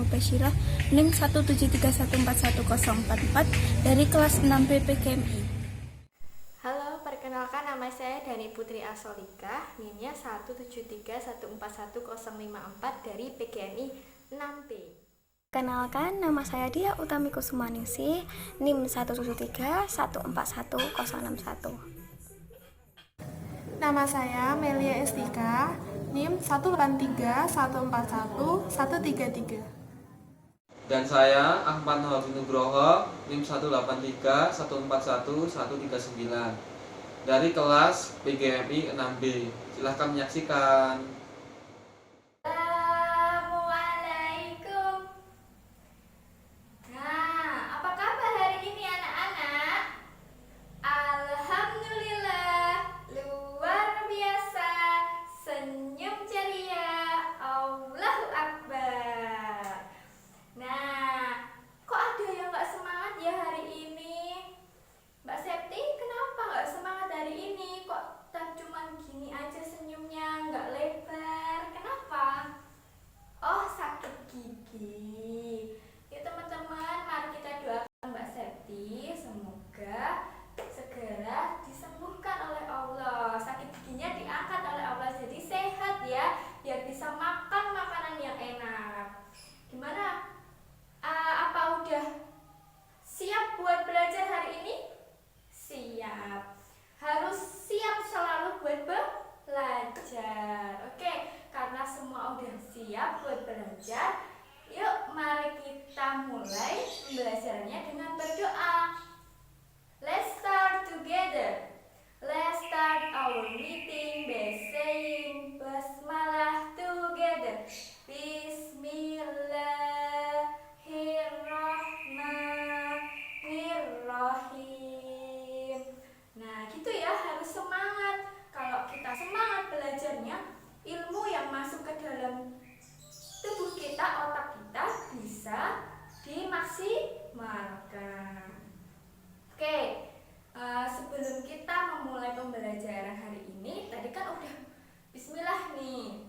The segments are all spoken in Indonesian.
Mubasyirah NIM 173141044 dari kelas 6 PPKMI. Halo, perkenalkan nama saya Dani Putri Asolika, NIM-nya 173141054 dari PGMI 6B. Kenalkan, nama saya Dia Utami Kusumaningsih, NIM 173141061. Nama saya Melia Estika, NIM 183141133. Dan saya Ahmad Nurul Nugroho, NIM 183141139 dari kelas PGMI 6B. Silahkan menyaksikan. Assalamualaikum. Nah, apa kabar hari ini anak-anak? Alhamdulillah, luar biasa, senyum ceria, Allahu Akbar. Nah, kok ada yang gak semangat ya hari ini? Mbak Septi, kenapa gak semangat hari ini? Kok cuman gini aja senyumnya, gak lebar? Kenapa? Oh, sakit gigi. Yuk teman-teman, mari kita doakan Mbak Septi, semoga segera disembuhkan oleh Allah, sakit giginya diangkat oleh Allah jadi sehat ya, biar bisa makan makanan yang enak. Gimana? Apa udah siap buat belajar hari ini? Siap. Harus siap selalu buat belajar. Oke, karena semua udah siap buat belajar, yuk mari kita mulai pembelajarannya dengan berdoa. Let's start together. Let's start our meeting by saying Basmalah together. Bismillahirrahmanirrahim. Nah, gitu ya, harus semangat. Kalau kita semangat belajarnya, ilmu yang masuk ke dalam tubuh kita, otak kita bisa dimaksimalkan. Oke, sebelum kita memulai pembelajaran hari ini, tadi kan udah bismillah nih.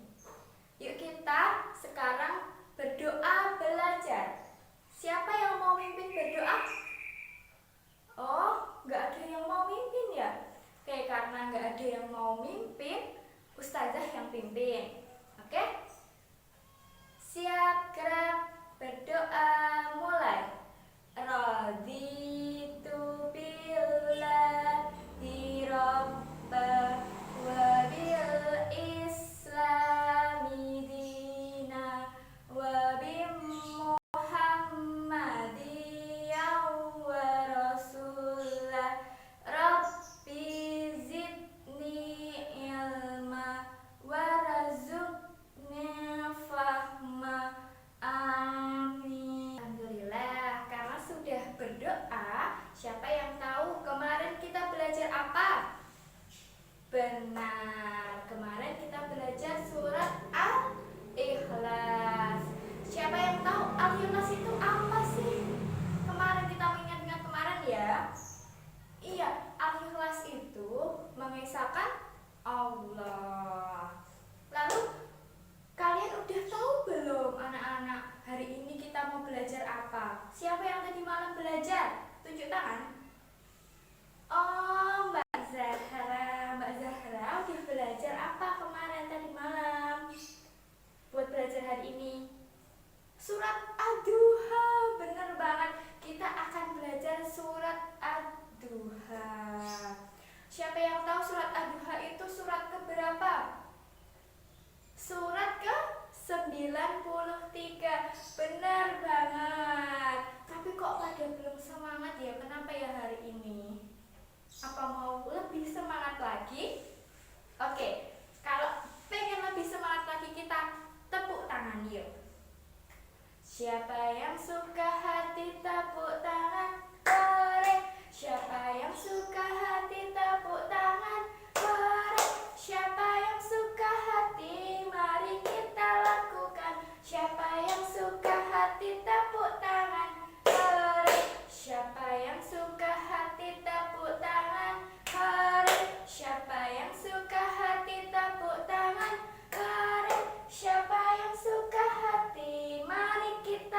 Yuk kita sekarang berdoa belajar. Siapa yang mau mimpin berdoa? Oh, nggak ada yang mau mimpin ya? Oke, karena nggak ada yang mau mimpin, Ustazah yang pimpin. Oke? Siap, gerak, berdoa, mulai. Raditu billahi rabba wa bil islami dina wa bi muhammadiyyan wa rasulah rabbi zidni ilma warzuqni fahma. Amin. Alhamdulillah, karena sudah berdoa, siapa yang tahu kemarin kita belajar apa? Benar, kemarin kita belajar surat Al-Ikhlas. Siapa yang tahu Al-Ikhlas itu apa sih? Kemarin kita mengingat-ingat kemarin ya. Iya, Al-Ikhlas itu mengisahkan Allah. Lalu kalian udah tahu belum anak-anak, hari ini kita mau belajar apa? Siapa yang tadi malam belajar? Tunjuk tangan. Oh, Mbak Zahra udah belajar apa kemarin tadi malam? Buat belajar hari ini surat Ad-Duha, bener banget. Kita akan belajar surat Ad-Duha. Siapa yang tahu surat Ad-Duha itu surat keberapa? Surat ke-93. Benar banget. Tapi kok pada belum semangat ya? Kenapa ya hari ini? Apa mau lebih semangat lagi? Oke, kalau pengen lebih semangat lagi, kita tepuk tangan yuk. Siapa yang suka hati tepuk tangan, hore. Siapa yang suka hati tepuk tangan, hore. Siapa yang suka hati, mari kita lakukan. Siapa yang suka hati tepuk tangan, hore. Siapa yang suka hati tepuk tangan, hore. Siapa yang suka hati tepuk tangan, hore. Siapa yang suka hati, mari kita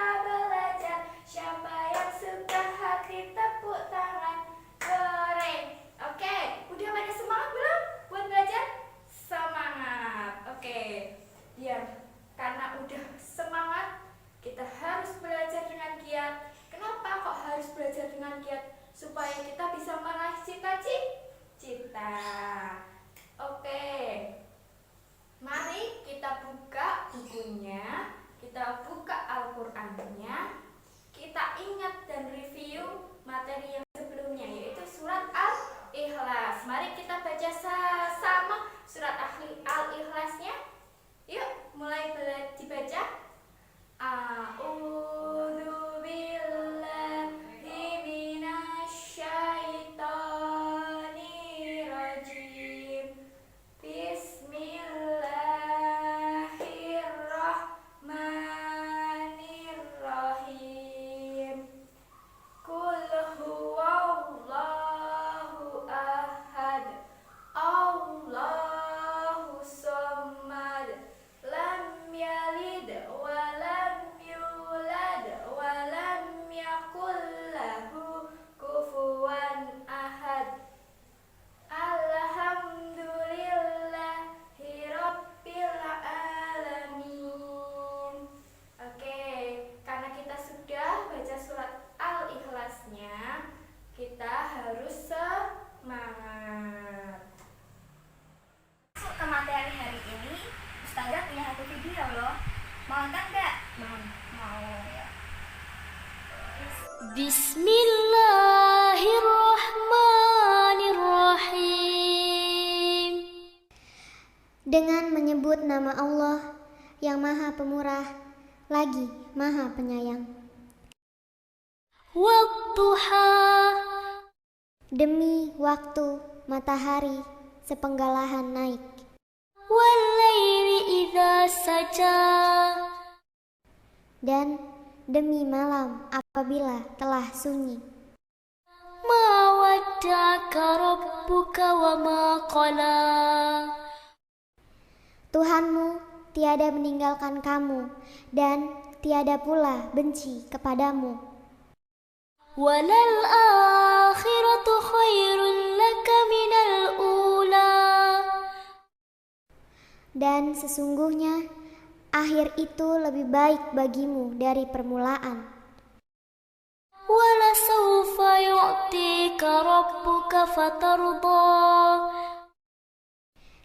dengan menyebut nama Allah yang Maha Pemurah lagi Maha Penyayang. Wadduha, Demi waktu matahari sepenggalahan naik, wallaili idza saja, dan demi malam apabila telah sunyi. ma wadda'aka rabbuka wa ma qala, Tuhanmu tiada meninggalkan kamu dan tiada pula benci kepadamu. walal akhiratu khairun laka minal ula, Dan sesungguhnya akhir itu lebih baik bagimu dari permulaan. wala sawfa yu'tika rabbuka fatarda,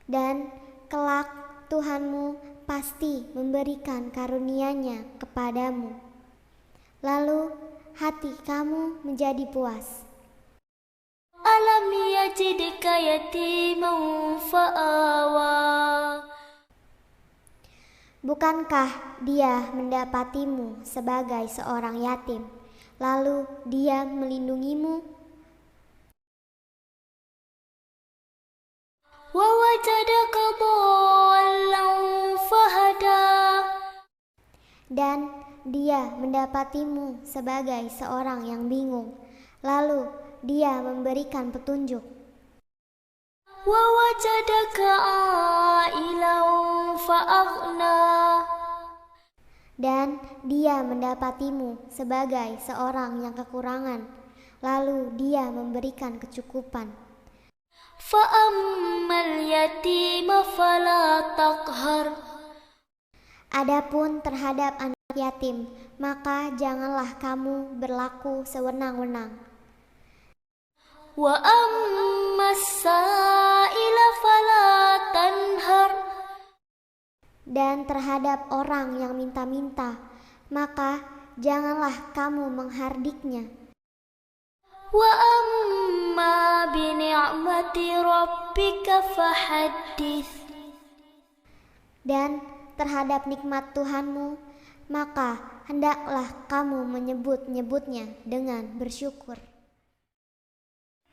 Dan kelak Tuhanmu pasti memberikan karunia-Nya kepadamu. Lalu hati kamu menjadi puas. alam yajidka yatiman fa'awa, Bukankah Dia mendapatimu sebagai seorang yatim, lalu Dia melindungimu? wa wajadaka dhallan fahada, Dan Dia mendapatimu sebagai seorang yang bingung, lalu Dia memberikan petunjuk. wa wajadaka ailan fa'aghna, Dan Dia mendapatimu sebagai seorang yang kekurangan, lalu Dia memberikan kecukupan. fa'ammal yatima fala taqhar, Adapun terhadap anak yatim, maka janganlah kamu berlaku sewenang-wenang. wa ammas sa'ila fala tanhar, Dan terhadap orang yang minta-minta, maka janganlah kamu menghardiknya. wa amma bi ni'mati rabbika fahaddits, Dan terhadap nikmat Tuhanmu, maka hendaklah kamu menyebut-nyebutnya dengan bersyukur.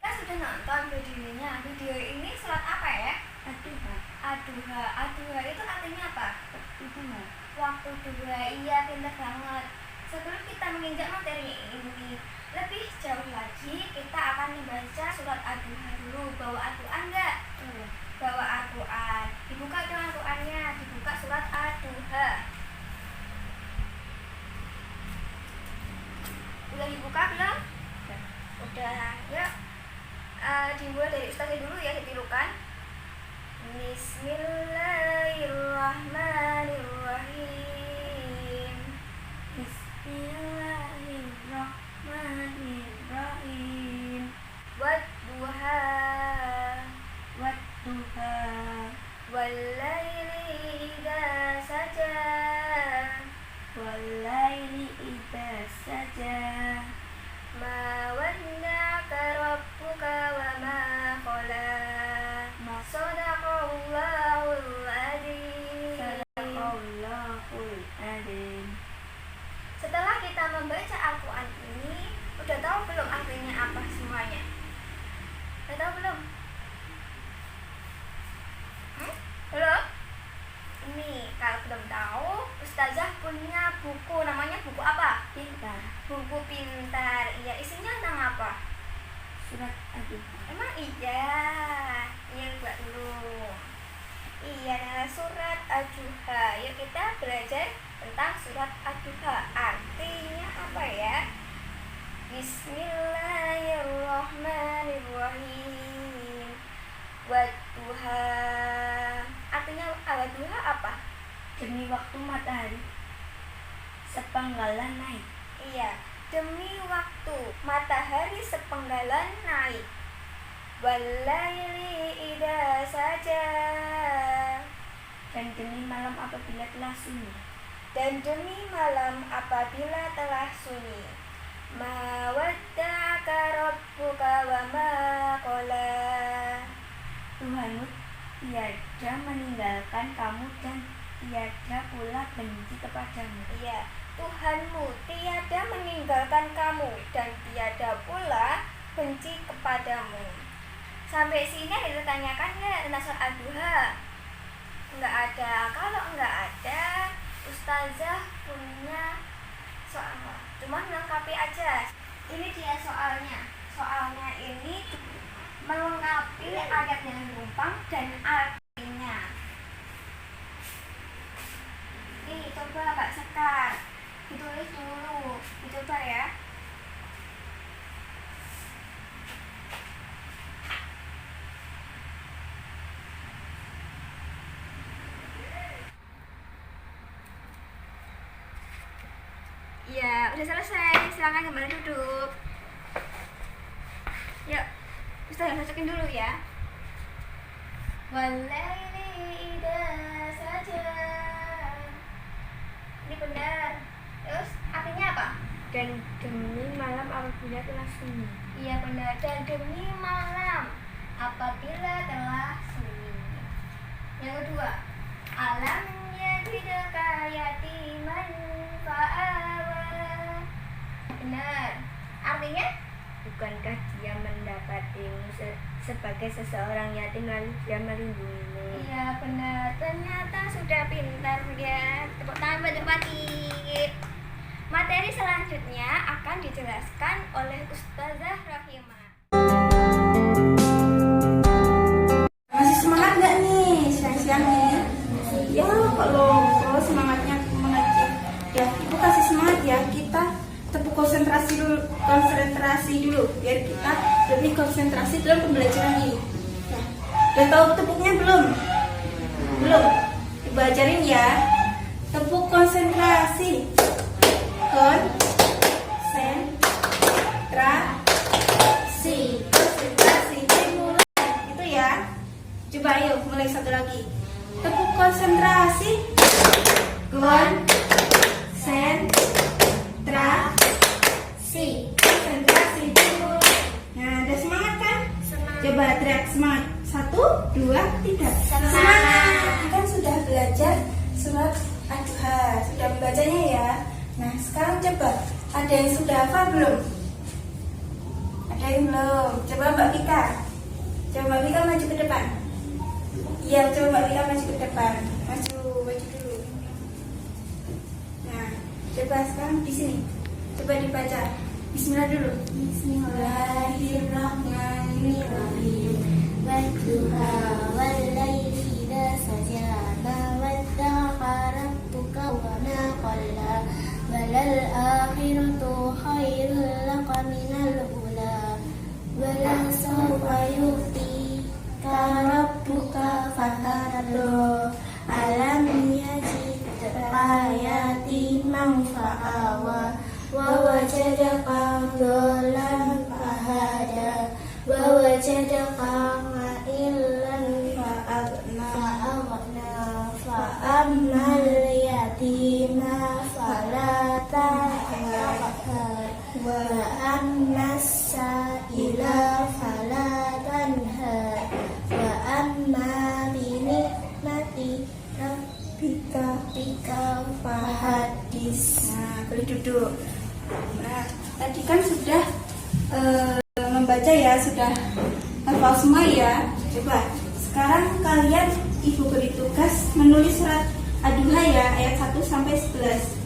Kita sudah nonton videonya. Video ini surat apa ya? Ad-Duha. Ad-Duha. Ad-Duha itu artinya apa? Waktu duha. Iya, pintar banget. Sebelum kita menginjak materi ini lebih jauh lagi, kita akan membaca surat Ad-Duha dulu. Bawa Al-Quran nggak? Bawa Al-Quran. Dibuka dong Al-Qurannya. Dibuka surat Ad-Duha. Udah dibuka belum? Udah. Yuk. Dimulai dari ustaznya dulu ya, ditirukan. Bismillahirrahmanirrahim. Bismillahirrahmanirrahim. Wadduha. Wadduha. Wallaili idza saja. Wallaili idza saja. Ma wadda'aka rabbuka wa ma qala. Sadaqallahul adzim. Sadaqallahul adzim. Setelah kita membaca Al-Quran ini, udah tahu belum artinya apa semuanya? Udah tahu belum? Belum? Ini kalau belum tahu, Ustazah punya buku, namanya buku apa? Pintar. Buku pintar. Iya, isinya tentang apa? Surat Ad-Duha. Emang iya? Iya, buat dulu. Iya, surat Ad-Duha. Yuk kita belajar tentang surat Ad-Duha. Artinya apa ya? Bismillahirrahmanirrahim. Wadduha. Artinya Wadduha apa? Demi waktu matahari sepenggalan naik. Iya, demi waktu matahari sepenggalan naik. Wallaili idza saja. Dan demi malam apabila telah sunyi. Dan demi malam apabila telah sunyi. Ma wadda'aka rabbuka wa ma qala. Tuhanmu tiada meninggalkan kamu dan tiada pula benci kepadamu. Iya, Tuhanmu tiada meninggalkan kamu dan tiada pula benci kepadamu. Sampai sini ada ditanyakan nggak tentang soal Ad-Duha? Nggak ada. Kalau nggak ada, Ustazah punya soal. Cuma melengkapi aja. Ini dia soalnya. Soalnya ini melengkapi ayat yang numpang dan artinya. Nih, coba Mbak Sekar ditulis dulu, dicoba ya. Ya, udah selesai. Silakan kembali duduk. Yuk, Ustaz masukin dulu ya. Walaili idza saja. Ini benar. Terus artinya apa? Dan demi malam apabila telah sunyi. Iya benar. Dan demi malam apabila telah sunyi. Yang kedua, alam yajidka yatiman fa'awa. Benar. Artinya? Bukankah dia mendapatimu sebagai seseorang yatim lalu dia melindungimu? Iya benar. Ternyata sudah pintar ya. Tepuk tangan buat Pati. Materi selanjutnya akan dijelaskan oleh Ustazah Rahimah. Masih semangat nggak nih siang-siang nih? Ya kalau semangatnya mengaji ya ibu kasih semangat ya, kita tepuk konsentrasi dulu biar kita lebih konsentrasi dalam pembelajaran ini. Nah, udah tahu tepuknya belum? Ibu ajarin ya. Tepuk konsentrasi. Konsentrasi dimulai. Itu ya. Coba ayo mulai satu lagi. Tepuk konsentrasi. Konsentrasi dimulai. Nah, ada semangat kan? Coba teriak semangat. 1, 2, 3. Semangat. Kan sudah belajar surat Ad-Duha, sudah membacanya ya. Nah, sekarang coba ada yang sudah hafal belum? Ada yang belum? Coba Mbak Vika. Coba Mbak Vika maju ke depan. Iya, coba Mbak Vika maju ke depan. Maju dulu. Nah, coba sekarang di sini. Coba dibaca. Bismillah dulu. Bismillahirrahmanirrahim. Wadduha wallaili idza saja ma wadda'a rabbuka wa ma qalla walal akhiratu khairul laka minal ula wala sawfa yu'tika rabbuka fatarda alam yajidka yatiman fa'awa wa wajadaka dhalan fahada wa wajadaka ma'ilan fa'aghna fa'ammal yatima fala taqhar wa ammas sa'ila fala tanhar wa amma bi ni'mati rabbika fahadis. Nah, boleh duduk. Nah, tadi kan sudah membaca ya, sudah hafal semua ya. Coba sekarang kalian ibu beri tugas menulis surat Ad-Duha ya, ayat 1 sampai 11.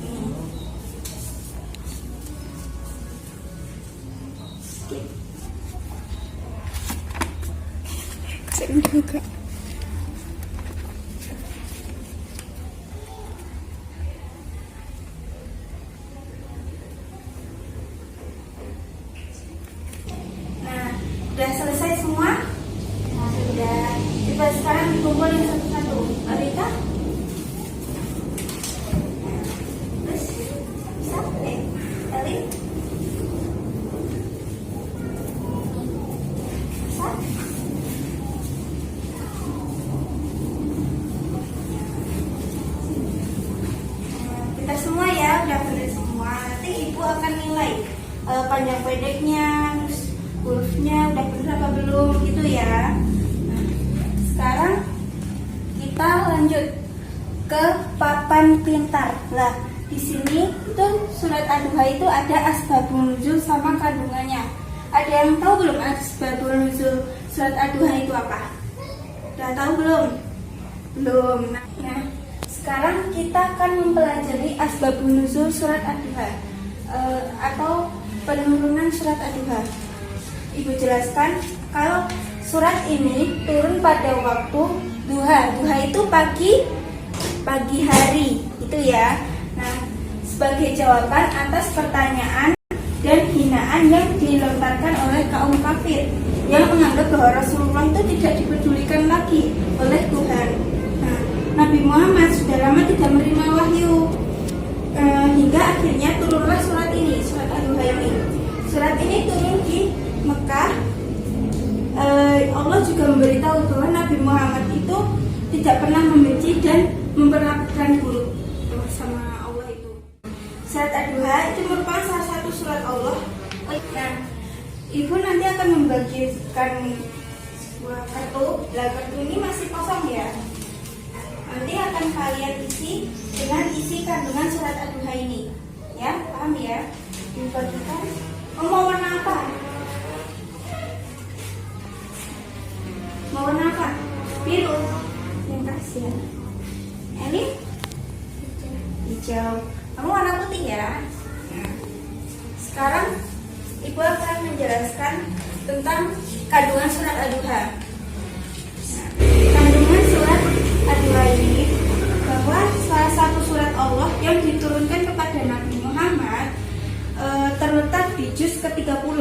Nah, udah selesai semua? Nah, sudah. Coba sekarang dikumpulin satu-satu. Alika? Terus? Bisa? Eli? Bisa? Kita semua ya, udah benar semua. Nanti ibu akan nilai panjang pendeknya, terus hurufnya udah benar apa belum gitu ya. Nah, sekarang kita lanjut ke papan pintar. Lah, di sini itu surat Ad-Duha itu ada asbabun nuzul sama kandungannya. Ada yang tahu belum asbabun nuzul surat Ad-Duha itu apa? Udah tahu belum? Belum. Nah, sekarang kita akan mempelajari asbabun nuzul surat Ad-Duha atau penurunan surat Ad-Duha. Ibu jelaskan kalau surat ini turun pada waktu duha. Duha itu pagi hari itu ya. Nah, sebagai jawaban atas pertanyaan dan hinaan yang dilontarkan oleh kaum kafir yang menganggap bahwa Rasulullah itu tidak dipedulikan lagi oleh Tuhan. Nah, Nabi Muhammad sudah lama tidak menerima wahyu hingga akhirnya turunlah surat ini, surat Ad-Duha ini. Surat ini turun di Mekah. Allah juga memberitahu bahwa Nabi Muhammad itu tidak pernah membenci dan memperlakukan buruk sama Allah itu. Surat Ad-Duha itu merupakan salah satu surat Allah. Nah, ibu nanti akan membagikan sebuah kartu. Lah, kartu ini masih kosong ya. Nanti akan kalian isi dengan isi kandungan surat Ad-Duha ini. Ya, paham ya? Dibagikan. Mau warna apa? Mau warna apa? Biru. Yang kasih ya. Ini hijau. Kamu warna putih ya. Nah, sekarang ibu akan menjelaskan tentang kandungan surat Ad-Duha. Nah, kandungan surat Ad-Duha ini bahwa salah satu surat Allah yang diturunkan kepada Nabi Muhammad terletak di juz ke-30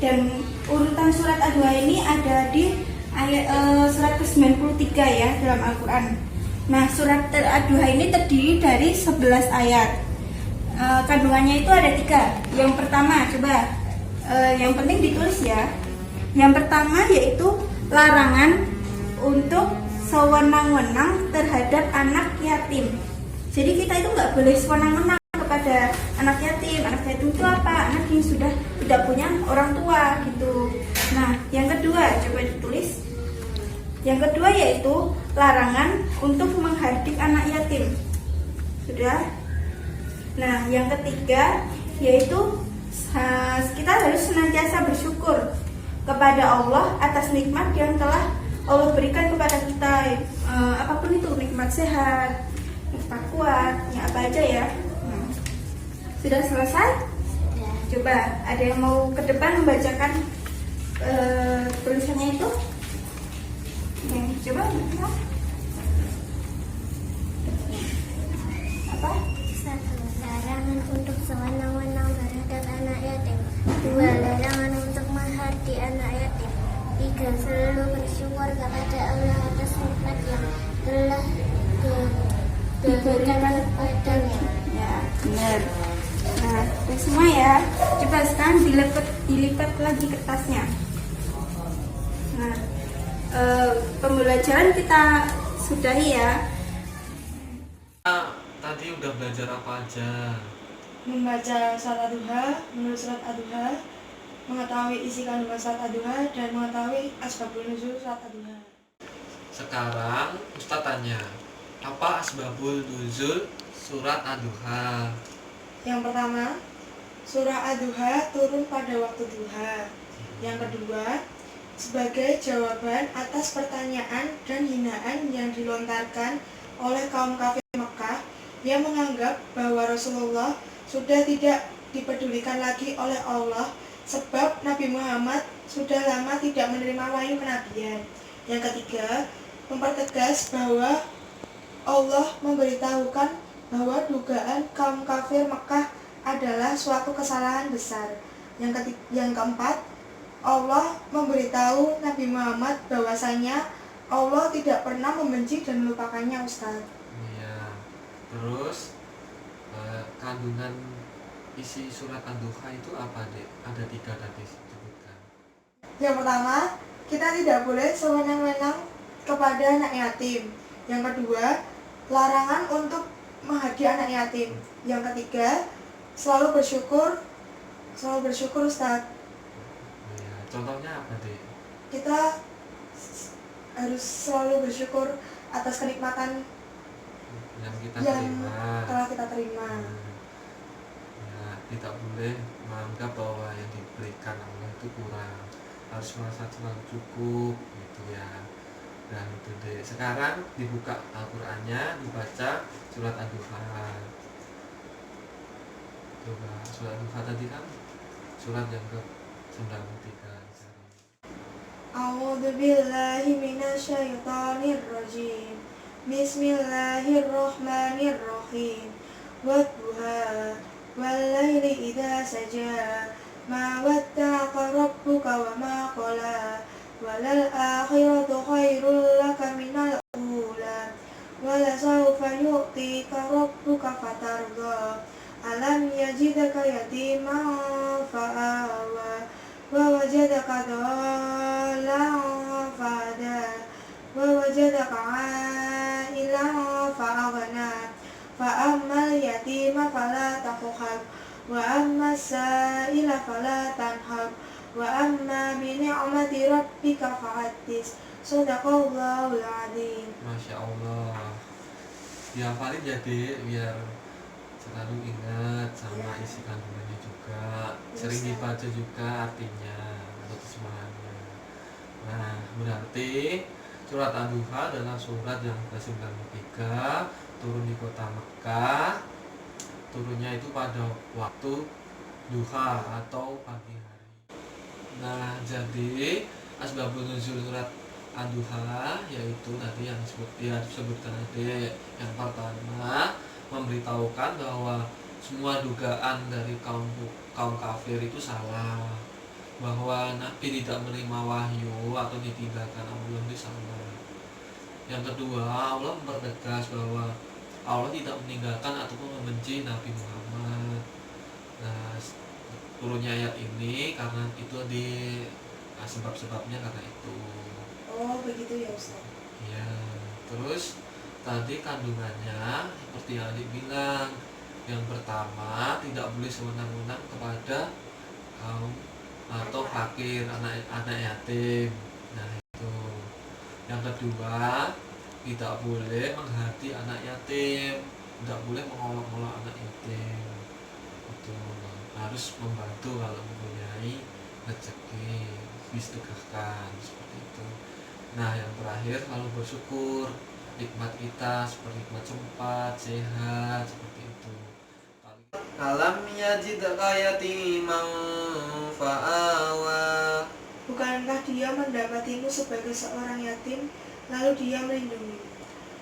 dan urutan surat Ad-Duha ini ada di ayat surat ke-93 ya dalam Al-Quran. Nah, surat Ad-Duha ini terdiri dari 11 ayat. Kandungannya itu ada 3. Yang pertama, coba yang penting ditulis ya. Yang pertama yaitu larangan untuk sewenang-wenang terhadap anak yatim. Jadi kita itu nggak boleh sewenang-wenang kepada anak yatim. Anak yatim itu apa? Anak yang sudah tidak punya orang tua gitu. Nah, yang kedua coba ditulis. Yang kedua yaitu larangan untuk menghardik anak yatim. Sudah? Nah, yang ketiga yaitu kita harus senantiasa bersyukur kepada Allah atas nikmat yang telah Allah berikan kepada kita, apapun itu, nikmat sehat, nikmat kuat, ya apa aja ya. Sudah selesai? Coba ada yang mau ke depan membacakan tulisannya itu? Oke, coba apa? 1. Larangan untuk sewenang-wenang terhadap anak yatim. 2. Larangan untuk menghardik anak yatim. 3. Selalu bersyukur kepada Allah atas nikmat yang telah diberikan kepadanya. Ya, benar. Nah, itu semua ya. Coba sekarang dilipat lagi kertasnya. Nah, pembelajaran kita sudahi ya. Tadi udah belajar apa aja? Membaca surat Ad-Duha, menulis surat Ad-Duha, mengetahui isi kandungan surat Ad-Duha, dan mengetahui asbabun nuzul surat Ad-Duha. Sekarang Ustaz tanya, apa asbabul nuzul surat Ad-Duha? Yang pertama, surah Ad-Duha turun pada waktu duha. Yang kedua, sebagai jawaban atas pertanyaan dan hinaan yang dilontarkan oleh kaum kafir Mekah yang menganggap bahwa Rasulullah sudah tidak dipedulikan lagi oleh Allah sebab Nabi Muhammad sudah lama tidak menerima wahyu kenabian. Yang ketiga, mempertegas bahwa Allah memberitahukan bahwa dugaan kaum kafir Mekah adalah suatu kesalahan besar. Yang keempat, Allah memberitahu Nabi Muhammad bahwasanya Allah tidak pernah membenci dan melupakannya, Ustaz. Iya. Terus kandungan isi surat Ad-Duha itu apa, Dek? Ada 3 tadi disebutkan. Yang pertama, kita tidak boleh sewenang-wenang kepada anak yatim. Yang kedua, larangan untuk menghadiah anak yatim. Yang ketiga, selalu bersyukur Ustaz. Iya. Contohnya apa, Dek? Kita harus selalu bersyukur atas kenikmatan yang kita yang terima. telah kita terima. Ya, tidak boleh menganggap bahwa yang diberikan Allah itu kurang, harus merasa selalu cukup gitu ya. Dan itu deh. Sekarang dibuka Al-Qur'annya, dibaca surat Ad-Duha. Coba surat Ad-Duha tadi kan surat yang ke-93. A'udzu billahi minasyaitonir rajim. Bismillahirrahmanirrahim. Wadduha wal laili idza saja. Ma wadda'aka rabbuka wa ma qala. Walal akhiratu khairul laka minal ula. Wala sawfa yu'tika rabbuka fatarda. Alam yajidaka yatiman fa'awa. ووجدك ضالا فهدى ووجدك عائلا فأغنى فأما اليتيم فلا تقهر وأما السائل فلا تنهر وأما بنعمة ربك فحدث صدق الله العظيم. Masya Allah, dihafalin ya Dek, biar selalu ingat sama isi kandungannya juga, sering dibaca juga artinya atau terjemahannya. Nah, berarti surat Ad-Duha adalah surat yang ke-93, turun di kota Mekah. Turunnya itu pada waktu duha atau pagi hari. Nah, jadi asbabun nuzul surat Ad-Duha yaitu tadi yang disebutkan tadi. Yang pertama, memberitahukan bahwa semua dugaan dari kaum kafir itu salah, bahwa Nabi tidak menerima wahyu atau ditinggalkan Allah itu salah. Yang kedua, Allah mempertegas bahwa Allah tidak meninggalkan ataupun membenci Nabi Muhammad. Nah, turunnya ayat ini karena itu sebab-sebabnya karena itu. Oh begitu ya Ustaz. Ya, terus tadi kandungannya seperti yang adik bilang, yang pertama tidak boleh sewenang-wenang kepada kaum atau fakir, anak yatim. Nah itu. Yang kedua, tidak boleh menghati anak yatim, tidak boleh mengolok-olok anak yatim. Itu harus membantu kalau mempunyai rezeki, disedekahkan seperti itu. Nah yang terakhir, kalau bersyukur nikmat kita seperti nikmat sempat, sehat, seperti itu. Alam yajidka yatiman fa'awa. Bukankah dia mendapatimu sebagai seorang yatim, lalu dia melindungi?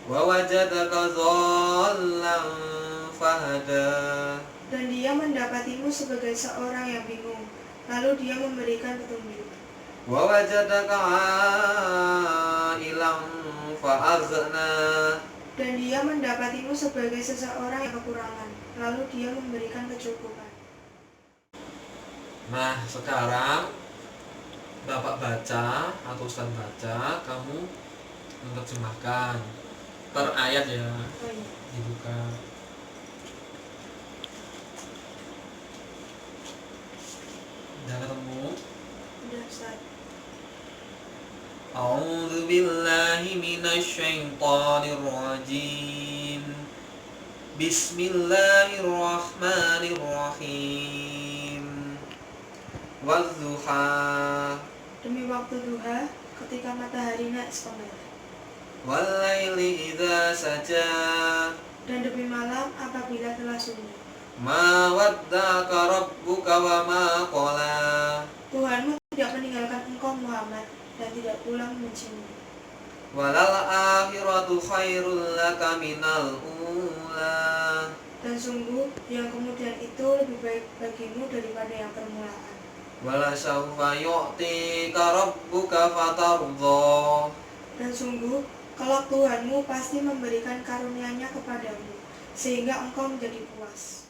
Wa wajadaka dhallan fahada. Dan dia mendapatimu sebagai seorang yang bingung, lalu dia memberikan petunjuk. Wa wajadaka ailan fa'aghna. Dan dia mendapatimu sebagai seseorang yang kekurangan, lalu dia memberikan kecukupan. Nah sekarang Bapak baca atau Ustaz baca, kamu menerjemahkan per ayat ya. Oh iya. Dibuka. Udah ketemu? Udah Ustaz. A'udzu billahi minasyaitonir rajim. Bismillahirrahmanirrahim. Wadduha. Demi waktu duha, ketika matahari naik setengah. Wal laili idza saja. Dan demi malam apabila telah sunyi. Ma waddaka rabbuka wa ma qala. Tuhanmu tidak meninggalkan engkau Muhammad dan tidak pula membencimu. Walal akhiratu khairul laka minal ula. Dan sungguh yang kemudian itu lebih baik bagimu daripada yang permulaan. Wala sawfa yu'tika rabbuka fatardha. Dan sungguh kelak Tuhanmu pasti memberikan karunia-Nya kepadamu sehingga engkau menjadi puas.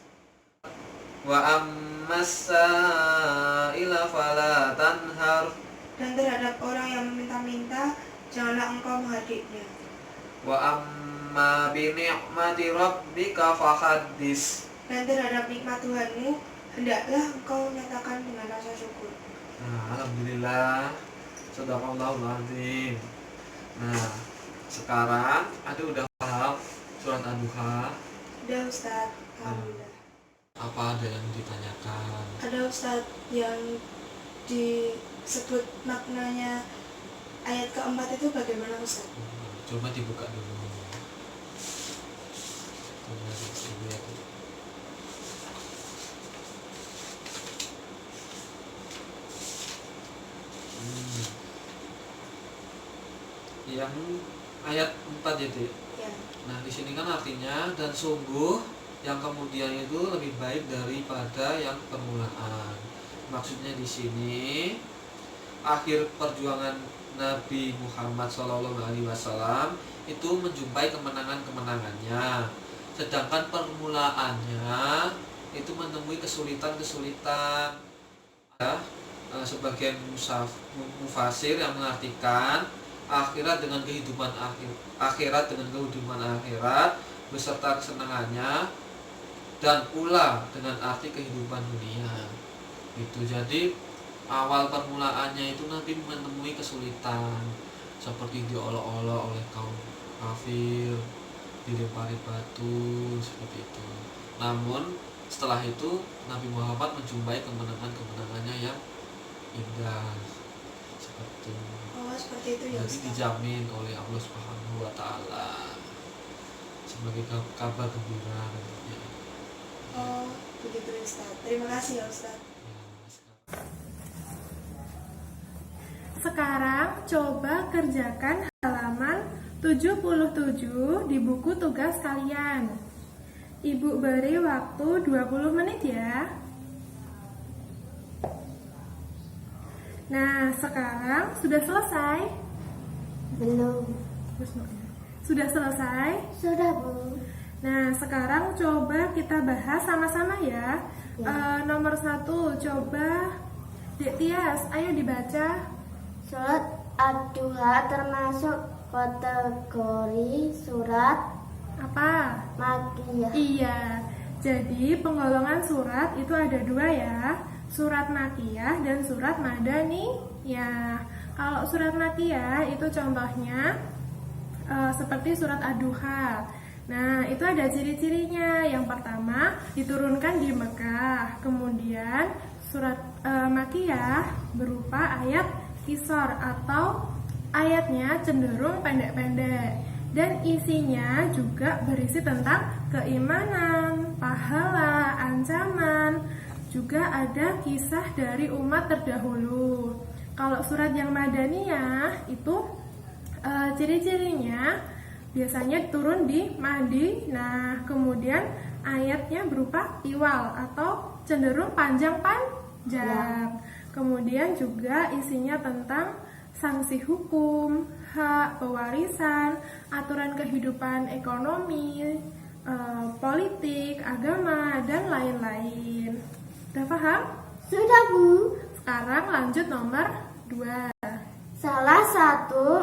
Wa ammas sa'ila fala tanhar. Dan terhadap orang yang meminta-minta, janganlah engkau menghadiknya. Wa amma bi ni'mati rabbika fahaddis. Dan terhadap nikmat Tuhanmu, hendaklah engkau nyatakan dengan rasa syukur. Nah, alhamdulillah. Shadaqallahul azim. Nah, sekarang aduh udah paham surat Ad-Duha? Ada Ustaz, alhamdulillah. Apa ada yang ditanyakan? Ada Ustaz yang disebut maknanya ayat keempat itu bagaimana Ustaz? Coba dibuka dulu. Coba dilihat. Yang ayat 4 itu. Ya. Nah, di sini kan artinya dan sungguh yang kemudian itu lebih baik daripada yang permulaan. Maksudnya di sini akhir perjuangan Nabi Muhammad SAW itu menjumpai kemenangan-kemenangannya, sedangkan permulaannya itu menemui kesulitan-kesulitan. Sebagian mufasir yang mengartikan akhirat dengan kehidupan akhirat beserta kesenangannya, dan pula dengan arti kehidupan dunia. Itu jadi awal permulaannya itu Nabi menemui kesulitan, seperti diolok-olok oleh kaum kafir, dilempari batu seperti itu. Namun setelah itu Nabi Muhammad menjumpai kemenangannya yang indah seperti Seperti itu ya jadi Ustaz. dijamin oleh Allah Subhanahu wa taala sebagai kabar gembira tentunya. Oh, begitu Ustaz. Terima kasih ya Ustaz. Sekarang coba kerjakan halaman 77 di buku tugas kalian. Ibu beri waktu 20 menit ya. Nah, sekarang sudah selesai? Belum. Sudah selesai? Sudah, Bu. Nah, sekarang coba kita bahas sama-sama ya. Nomor 1, coba Dek Tias, ayo dibaca. Surat Ad-Duha termasuk kategori surat Apa? Makkiyah. Iya, jadi penggolongan surat itu ada 2 ya. Surat Makkiyah dan surat Madaniyah. Kalau surat Makkiyah itu contohnya seperti surat Ad-Duha. Nah, itu ada ciri-cirinya. Yang pertama, diturunkan di Mekah. Kemudian surat Makkiyah berupa ayat qisar atau ayatnya cenderung pendek-pendek, dan isinya juga berisi tentang keimanan, pahala, ancaman. Juga ada kisah dari umat terdahulu. Kalau surat yang Madaniyah itu ciri-cirinya biasanya turun di Madinah. Kemudian ayatnya berupa tiwal atau cenderung panjang-panjang. Kemudian juga isinya tentang sanksi hukum, hak, pewarisan, aturan kehidupan ekonomi, politik, agama, dan lain-lain. Udah paham? Sudah, Bu. Sekarang lanjut nomor 2. Salah satu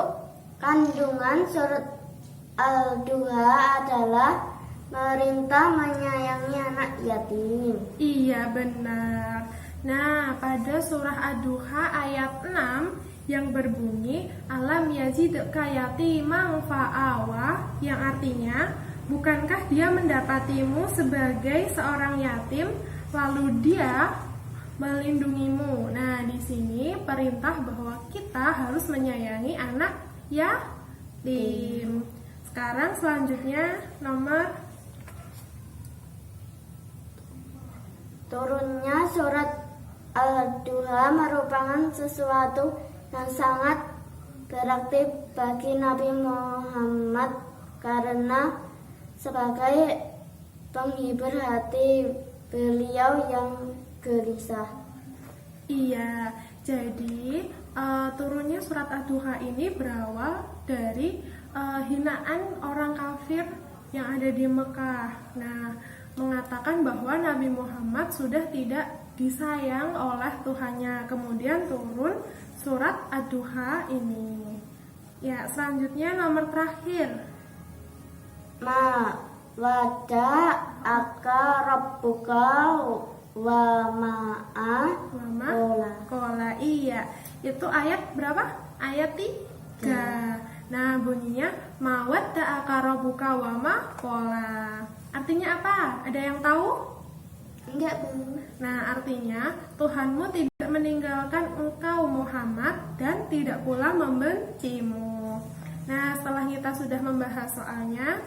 kandungan surat Al-Duha adalah merintah menyayangi anak yatim. Iya, benar. Nah, pada surah Ad-Duha ayat 6 yang berbunyi alam yazidka yatiman fa'awa, yang artinya bukankah dia mendapatimu sebagai seorang yatim lalu dia melindungimu. Nah, di sini perintah bahwa kita harus menyayangi anak yatim. Sekarang selanjutnya nomor Turunnya surat Al-Duha merupakan sesuatu yang sangat berarti bagi Nabi Muhammad karena sebagai penghibur hati beliau yang gelisah. Iya, jadi turunnya surat Ad-Duha ini berawal dari hinaan orang kafir yang ada di Mekah. Nah, mengatakan bahwa Nabi Muhammad sudah tidak disayang oleh Tuhannya. Kemudian turun surat Ad-Duha ini. Ya, selanjutnya nomor terakhir. Ma wada aka rabbuka wa ma'a Kola. Iya, itu ayat berapa? Ayat 3. Nah, bunyinya mawadda'aka rabbuka wa ma qala. Artinya apa? Ada yang tahu? Enggak, Bu. Nah, artinya Tuhanmu tidak meninggalkan engkau Muhammad dan tidak pula membencimu. Nah, setelah kita sudah membahas soalnya,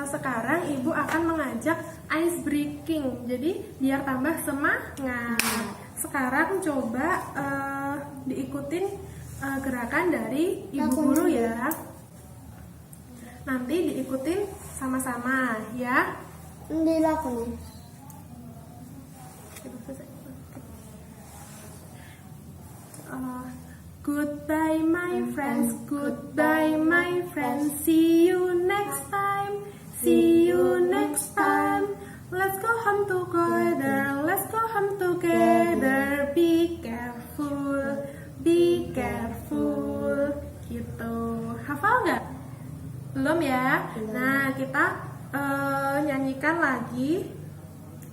sekarang Ibu akan mengajak ice breaking. Jadi, biar tambah semangat. Sekarang coba diikutin gerakan dari Ibu Guru ya. Nanti diikutin sama-sama ya. Dilakukan. Goodbye my friends, goodbye my friends. See you next time, see you next time. Let's go home together, let's go home together. Be careful, be careful. Gitu. Hafal nggak? Belum ya? Nah, kita nyanyikan lagi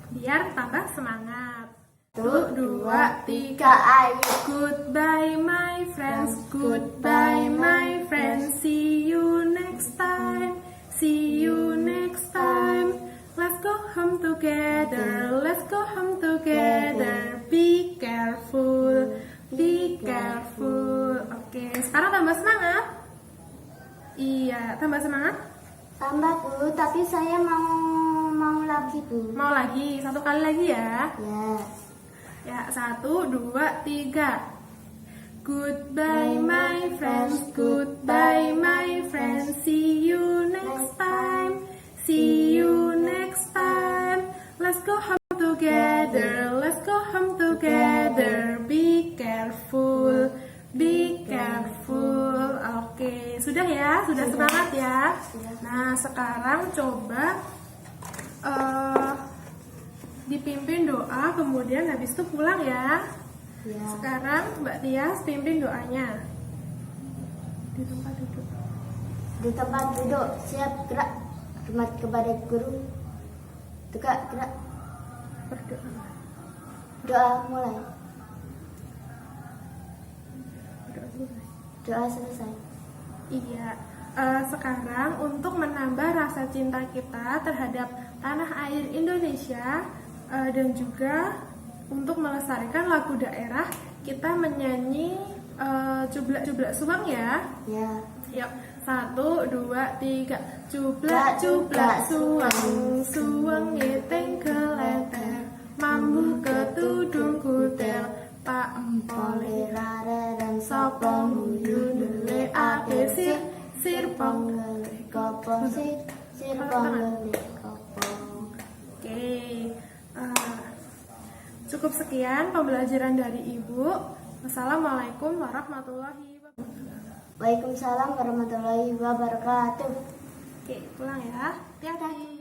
biar tambah semangat. 1, 2, 3, ayo. Goodbye my friends, goodbye my friends. See you next time, see you next time. Let's go home together, let's go home together. Be careful, be careful. Oke, sekarang tambah semangat. Iya, tambah semangat. Tambah, Bu, tapi saya mau lagi, Bu. Mau lagi, satu kali lagi ya. Ya. Ya, 1, 2, 3. Goodbye my friends, goodbye my friends. See you next time, see you next time. Let's go home together, let's go home together. Be careful, be careful. Oke, sudah ya, sudah semangat ya. Nah, sekarang coba dipimpin doa, kemudian habis itu pulang ya. Sekarang Mbak Tias pimpin doanya. Di tempat duduk. Di tempat duduk, siap gerak. Hormat kepada guru. Tegak gerak. Berdoa. Doa mulai. Berdoa selesai. Doa selesai. Iya. Sekarang untuk menambah rasa cinta kita terhadap tanah air Indonesia, dan juga untuk melestarikan lagu daerah, kita menyanyi Cublak-cublak suang ya. Ya. Yuk, 1, 2, 3. Cublak-cublak suang, suang ngeteng keleter, mambu ketudung kutel, Pak empole Rara dan sopong guyu nule ake sir, sir pong. kopong sir pong kopong. Oke, cukup sekian pembelajaran dari Ibu. Wassalamualaikum warahmatullahi wabarakatuh. Waalaikumsalam warahmatullahi wabarakatuh. Oke, pulang ya. Hati-hati.